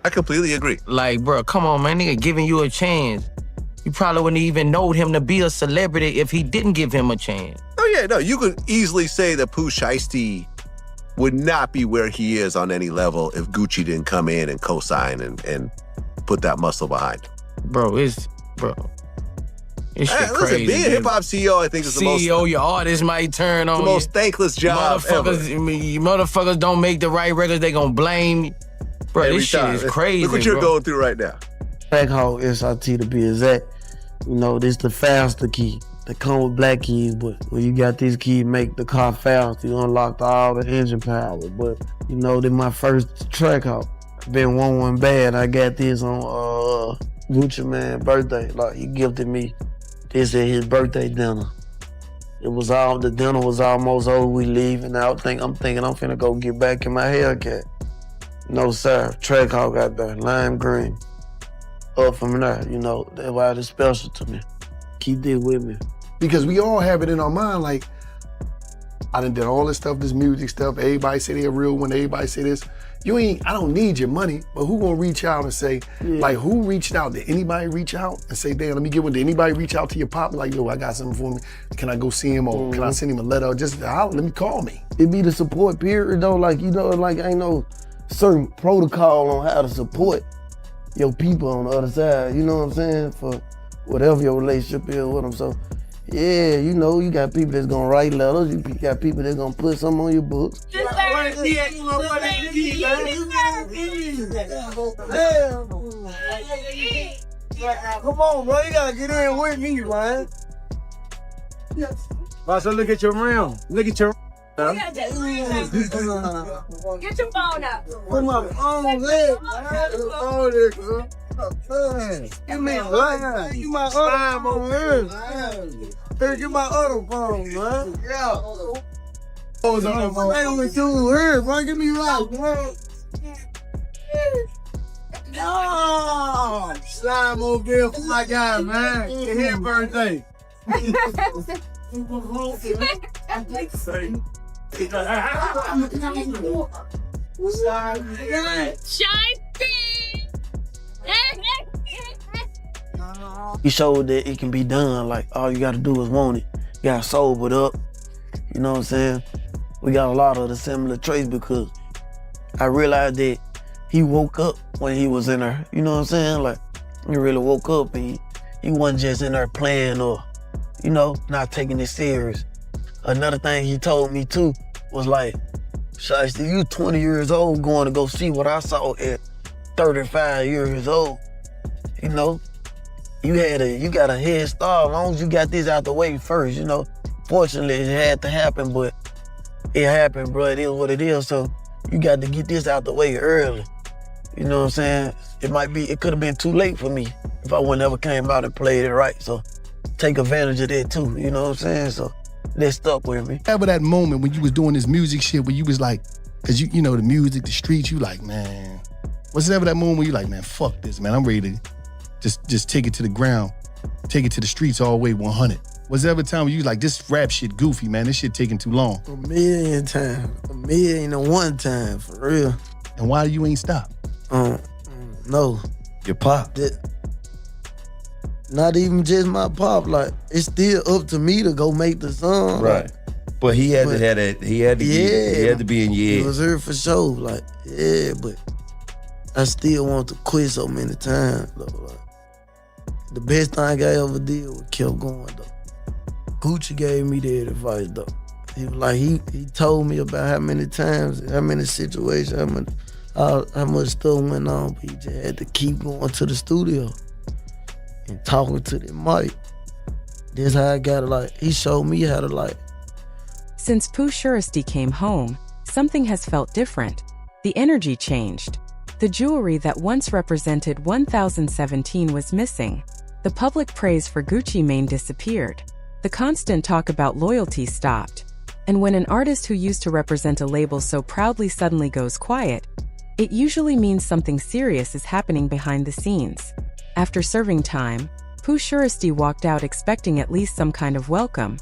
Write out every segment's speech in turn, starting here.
I completely agree. Like, bro, come on, man. Nigga giving you a chance. You probably wouldn't even know him to be a celebrity if he didn't give him a chance. Oh, yeah, no, you could easily say that Pooh Shiesty would not be where he is on any level if Gucci didn't come in and co-sign and put that muscle behind him. Bro, it's shit listen, crazy. Being a hip-hop CEO, I think, is the most... CEO, your artist might turn on the most thankless job ever. Motherfuckers don't make the right records, they gonna blame you. Bro, Every this shit time. is crazy, Look what you're going through right now. Track Hawk SRT to be exact. You know, this the faster key. They come with black keys, but when you got this key, make the car fast. You unlock all the engine power. But, you know, this my first Track Hawk. Been one bad. I got this on Gucci Mane's birthday. Like, he gifted me this at his birthday dinner. The dinner was almost over. We leaving. I'm thinking I'm finna go get back in my Hellcat. No, sir. Track Hawk out there, lime green. Up from there, you know, that's why it's special to me. Keep this with me. Because we all have it in our mind, like, I done did all this stuff, this music stuff. Everybody say they're real when everybody say this. I don't need your money, but who gonna reach out and say, like, who reached out? Did anybody reach out and say, damn, let me get one? Did anybody reach out to your pop? Like, yo, I got something for me. Can I go see him or can I send him a letter? Or just let me call me. It be the support period though, like, you know, like ain't no certain protocol on how to support your people on the other side, you know what I'm saying? For whatever your relationship is with them. So, yeah, you know, you got people that's gonna write letters, you got people that's gonna put something on your books. Come on, bro, you gotta get in with me, man. So look at your rim. Look at your Get your phone up. Put my phone there. Give me a line. You my other phone, man. Hey, get my other phone, man. Yeah. Oh, no, I only two here, man. Give me right, man. No. Slime over there for my guy, man. His birthday. He showed that it can be done. Like, all you gotta do is want it. You gotta sober up. You know what I'm saying? We got a lot of the similar traits because I realized that he woke up when he was in there. You know what I'm saying? Like, he really woke up and he wasn't just in there playing or, you know, not taking it serious. Another thing he told me too was like, Shiesty, you 20 years old going to go see what I saw at 35 years old. You know, you got a head start as long as you got this out the way first, you know. Fortunately, it had to happen, but it happened, bro. It is what it is, so you got to get this out the way early. You know what I'm saying? It could have been too late for me if I wouldn't ever came out and played it right, so take advantage of that too, you know what I'm saying? So that stuck with me. Ever that moment when you was doing this music shit where you was like, cause you know the music, the streets, you like, man. Was it ever that moment where you like, man, fuck this, man. I'm ready to just take it to the ground, take it to the streets all the way 100. Was there ever a time where you was like, this rap shit goofy, man, this shit taking too long? 1,000,000 times. 1,000,001 time, for real. And why you ain't stop? No. Your pop. Not even just my pop, like, it's still up to me to go make the song. Right. But he had to be in your It head. was here for sure, like, yeah, but I still want to quit so many times, though. Like, the best thing I ever did was kept going, though. Gucci gave me that advice, though. He was like, he told me about how many times, how many situations, how much stuff went on, but he just had to keep going to the studio and talking to the mic. That's how I got it, like, he showed me how to, like. Since Pooh Shiesty came home, something has felt different. The energy changed. The jewelry that once represented 1017 was missing. The public praise for Gucci Mane disappeared. The constant talk about loyalty stopped. And when an artist who used to represent a label so proudly suddenly goes quiet, it usually means something serious is happening behind the scenes. After serving time, Pooh Shiesty walked out expecting at least some kind of welcome.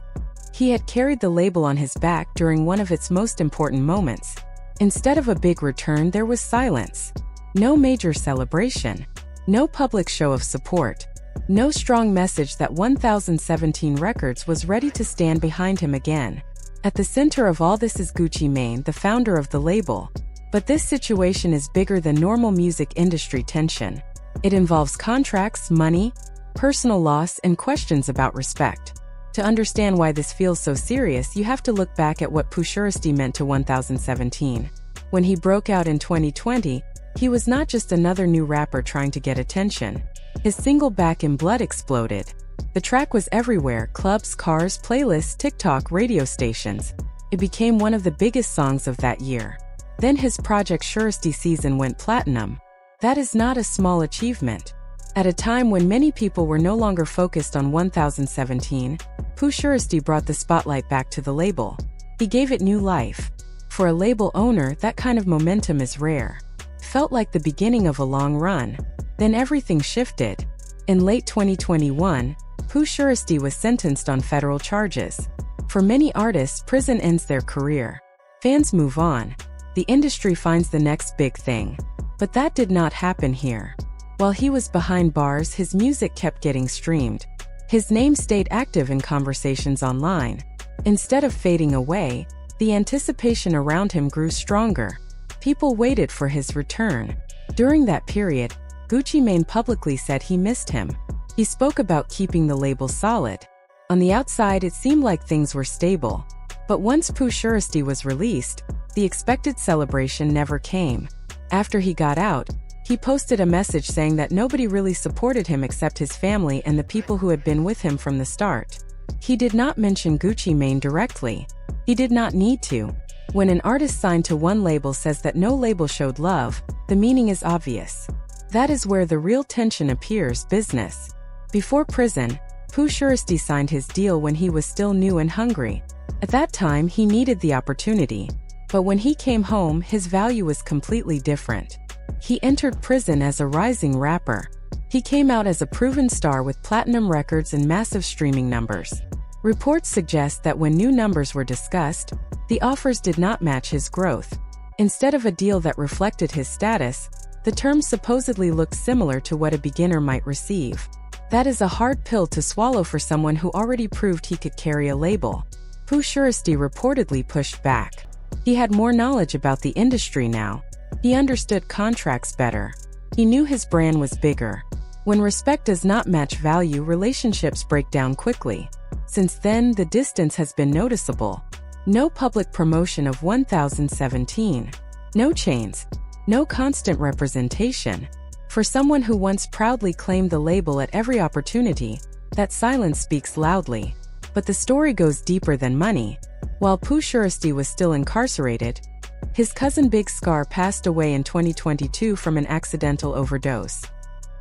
He had carried the label on his back during one of its most important moments. Instead of a big return, there was silence. No major celebration. No public show of support. No strong message that 1017 Records was ready to stand behind him again. At the center of all this is Gucci Mane, the founder of the label. But this situation is bigger than normal music industry tension. It involves contracts, money, personal loss, and questions about respect. To understand why this feels so serious, you have to look back at what Pooh Shiesty meant to 1017. When he broke out in 2020, he was not just another new rapper trying to get attention. His single Back in Blood exploded. The track was everywhere: clubs, cars, playlists, TikTok, radio stations. It became one of the biggest songs of that year. Then his project Shiesty Season went platinum. That is not a small achievement. At a time when many people were no longer focused on 1017, Pooh Shiesty brought the spotlight back to the label. He gave it new life. For a label owner, that kind of momentum is rare. Felt like the beginning of a long run. Then everything shifted. In late 2021, Pooh Shiesty was sentenced on federal charges. For many artists, prison ends their career. Fans move on. The industry finds the next big thing. But that did not happen here. While he was behind bars, his music kept getting streamed. His name stayed active in conversations online. Instead of fading away, the anticipation around him grew stronger. People waited for his return. During that period, Gucci Mane publicly said he missed him. He spoke about keeping the label solid. On the outside, it seemed like things were stable. But once Pooh Shiesty was released, the expected celebration never came. After he got out, he posted a message saying that nobody really supported him except his family and the people who had been with him from the start. He did not mention Gucci Mane directly. He did not need to. When an artist signed to one label says that no label showed love, the meaning is obvious. That is where the real tension appears: business. Before prison, Pooh Shiesty signed his deal when he was still new and hungry. At that time, he needed the opportunity. But when he came home, his value was completely different. He entered prison as a rising rapper. He came out as a proven star with platinum records and massive streaming numbers. Reports suggest that when new numbers were discussed, the offers did not match his growth. Instead of a deal that reflected his status, the terms supposedly looked similar to what a beginner might receive. That is a hard pill to swallow for someone who already proved he could carry a label. Pooh Shiesty reportedly pushed back. He had more knowledge about the industry now. He understood contracts better. He knew his brand was bigger. When respect does not match value, relationships break down quickly. Since then, the distance has been noticeable. No public promotion of 1017. No chains. No constant representation. For someone who once proudly claimed the label at every opportunity, that silence speaks loudly. But the story goes deeper than money. While Pooh Shiesty was still incarcerated, his cousin Big Scar passed away in 2022 from an accidental overdose.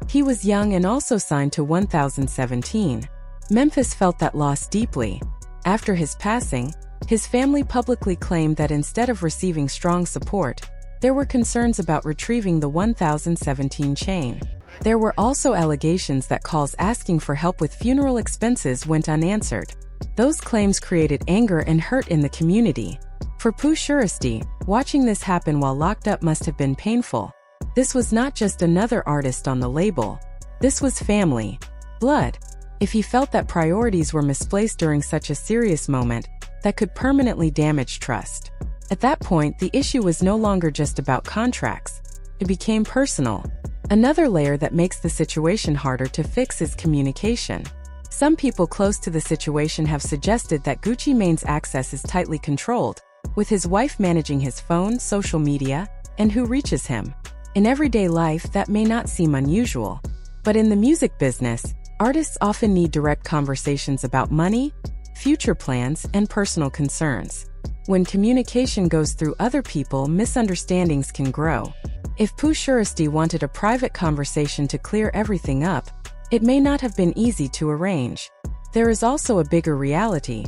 He was young and also signed to 1017. Memphis felt that loss deeply. After his passing, his family publicly claimed that instead of receiving strong support, there were concerns about retrieving the 1017 chain. There were also allegations that calls asking for help with funeral expenses went unanswered. Those claims created anger and hurt in the community. For Pooh Shiesty, watching this happen while locked up must have been painful. This was not just another artist on the label. This was family. Blood. If he felt that priorities were misplaced during such a serious moment, that could permanently damage trust. At that point, the issue was no longer just about contracts. It became personal. Another layer that makes the situation harder to fix is communication. Some people close to the situation have suggested that Gucci Mane's access is tightly controlled, with his wife managing his phone, social media, and who reaches him. In everyday life, that may not seem unusual. But in the music business, artists often need direct conversations about money, future plans, and personal concerns. When communication goes through other people, misunderstandings can grow. If Pooh Shiesty wanted a private conversation to clear everything up, it may not have been easy to arrange. There is also a bigger reality.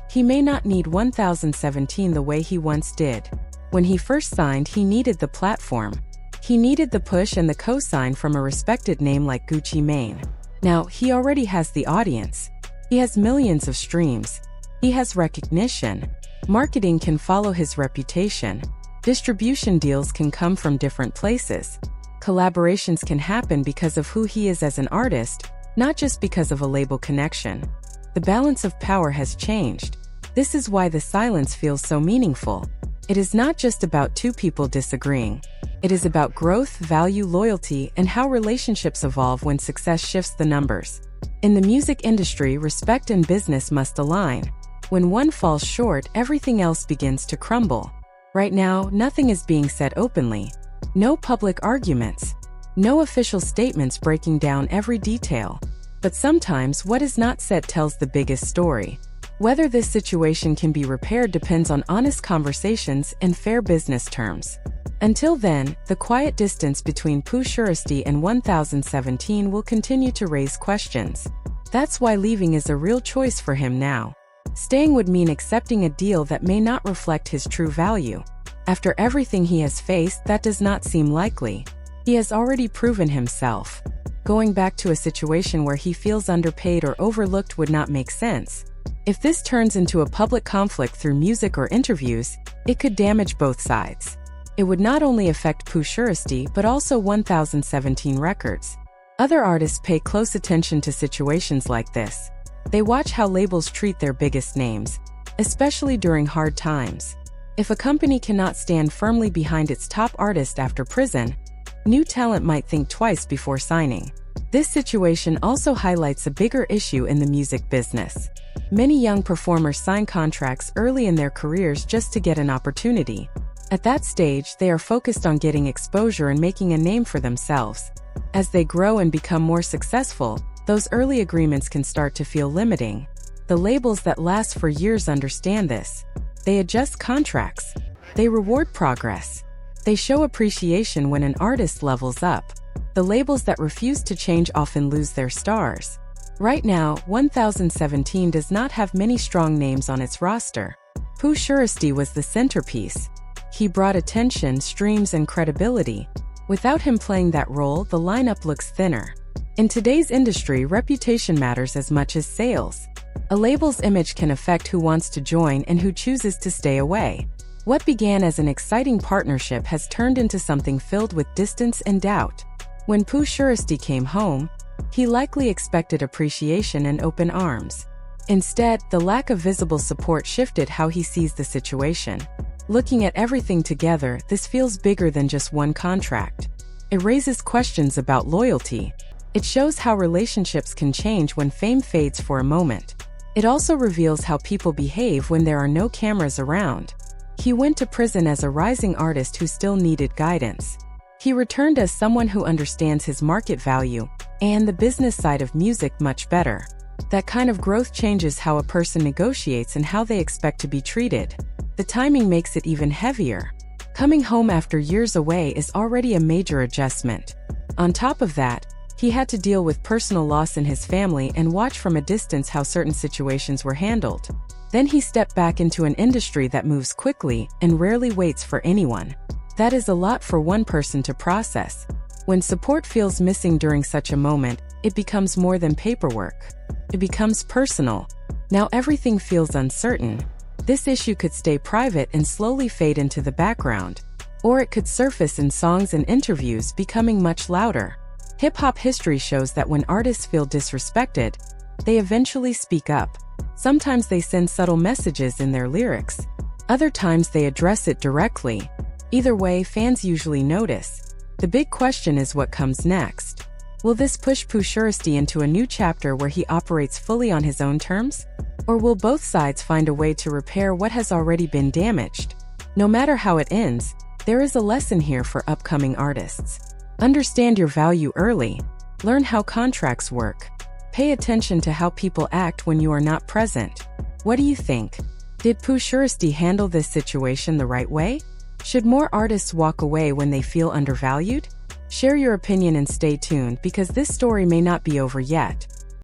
He may not need 1017 the way he once did. When he first signed, he needed the platform. He needed the push and the cosign from a respected name like Gucci Mane. Now, he already has the audience. He has millions of streams. He has recognition. Marketing can follow his reputation. Distribution deals can come from different places. Collaborations can happen because of who he is as an artist, not just because of a label connection. The balance of power has changed. This is why the silence feels so meaningful. It is not just about two people disagreeing. It is about growth, value, loyalty, and how relationships evolve when success shifts the numbers. In the music industry, respect and business must align. When one falls short, everything else begins to crumble. Right now, nothing is being said openly. No public arguments. No official statements breaking down every detail. But sometimes what is not said tells the biggest story. Whether this situation can be repaired depends on honest conversations and fair business terms. Until then, the quiet distance between Pooh Shiesty and 1017 will continue to raise questions. That's why leaving is a real choice for him now. Staying would mean accepting a deal that may not reflect his true value. After everything he has faced, that does not seem likely. He has already proven himself. Going back to a situation where he feels underpaid or overlooked would not make sense. If this turns into a public conflict through music or interviews, it could damage both sides. It would not only affect Pooh Shiesty but also 1017 Records. Other artists pay close attention to situations like this. They watch how labels treat their biggest names, especially during hard times. If a company cannot stand firmly behind its top artist after prison, new talent might think twice before signing. This situation also highlights a bigger issue in the music business. Many young performers sign contracts early in their careers just to get an opportunity. At that stage, they are focused on getting exposure and making a name for themselves. As they grow and become more successful, those early agreements can start to feel limiting. The labels that last for years understand this. They adjust contracts. They reward progress. They show appreciation when an artist levels up. The labels that refuse to change often lose their stars. Right now, 1017 does not have many strong names on its roster. Pooh Shiesty was the centerpiece. He brought attention, streams, and credibility. Without him playing that role, the lineup looks thinner. In today's industry, reputation matters as much as sales. A label's image can affect who wants to join and who chooses to stay away. What began as an exciting partnership has turned into something filled with distance and doubt. When Pooh Shiesty came home, he likely expected appreciation and open arms. Instead, the lack of visible support shifted how he sees the situation. Looking at everything together, this feels bigger than just one contract. It raises questions about loyalty. It shows how relationships can change when fame fades for a moment. It also reveals how people behave when there are no cameras around. He went to prison as a rising artist who still needed guidance. He returned as someone who understands his market value and the business side of music much better. That kind of growth changes how a person negotiates and how they expect to be treated. The timing makes it even heavier. Coming home after years away is already a major adjustment. On top of that, he had to deal with personal loss in his family and watch from a distance how certain situations were handled. Then he stepped back into an industry that moves quickly and rarely waits for anyone. That is a lot for one person to process. When support feels missing during such a moment, it becomes more than paperwork. It becomes personal. Now everything feels uncertain. This issue could stay private and slowly fade into the background, or it could surface in songs and interviews, becoming much louder. Hip-hop history shows that when artists feel disrespected, they eventually speak up. Sometimes they send subtle messages in their lyrics. Other times they address it directly. Either way, fans usually notice. The big question is what comes next. Will this push Pooh Shiesty into a new chapter where he operates fully on his own terms? Or will both sides find a way to repair what has already been damaged? No matter how it ends, there is a lesson here for upcoming artists. Understand your value early. Learn how contracts work. Pay attention to how people act when you are not present. What do you think? Did Pooh Shiesty handle this situation the right way? Should more artists walk away when they feel undervalued? Share your opinion and stay tuned because this story may not be over yet.